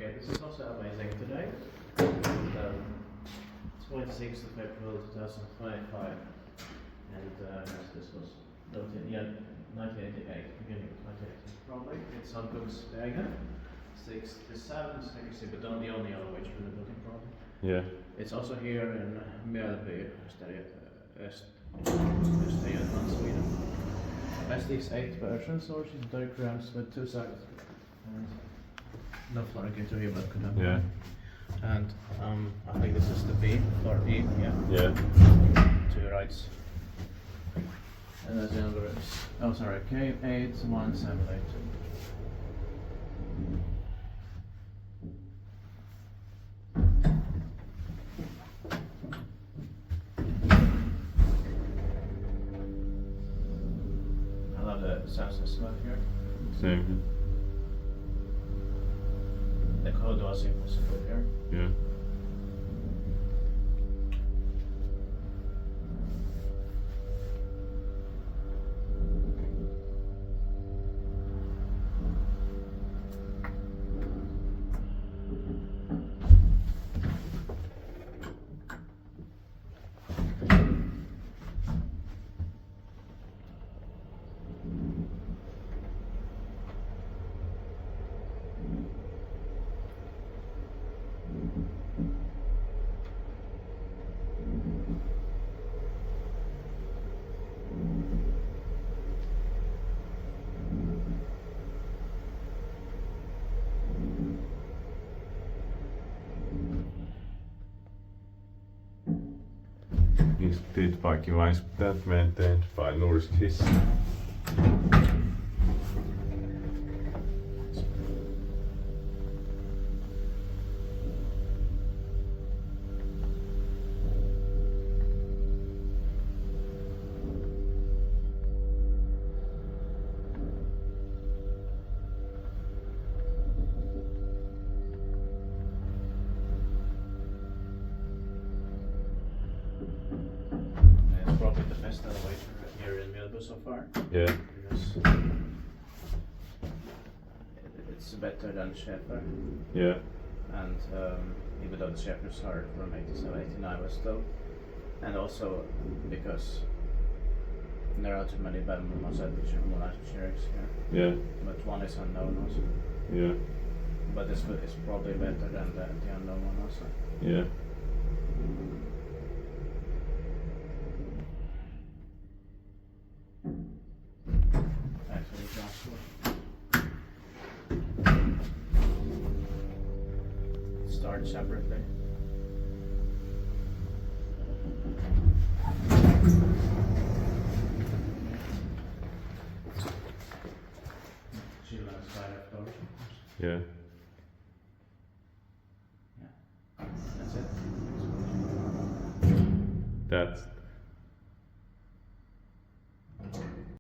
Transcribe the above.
Okay, this is also amazing today. And, 26th of April 2025. And this was built in 1988, beginning of 1988 probably. It's on Kungsvägen, 67 secondary, but not the only other which been a building problem. Yeah. It's also here in Mjölby, Sweden. SDX8 version, source is diagrams with 2 sides. And no flooring into here, but could have. Yeah. And I think this is the B or E, yeah. Yeah. 2 rights. And that's the number is, oh sorry, K8178. I love the sound system here. Same. The code was impossible here. Yeah. These deed parking lines that maintained by Nordisk Hiss. It's probably the best elevator here in Mjölby so far. Yeah. Because it's better than Schäfer. Yeah. And even though the Schäfers are from 87, 89 but still. And also because there are too many bad modernized chairs here. Yeah. But one is unknown also. Yeah. But this is probably better than the unknown one also. Yeah. Actually, Joshua. Start separately. Children's side of course. Yeah. Yeah. That's it. That's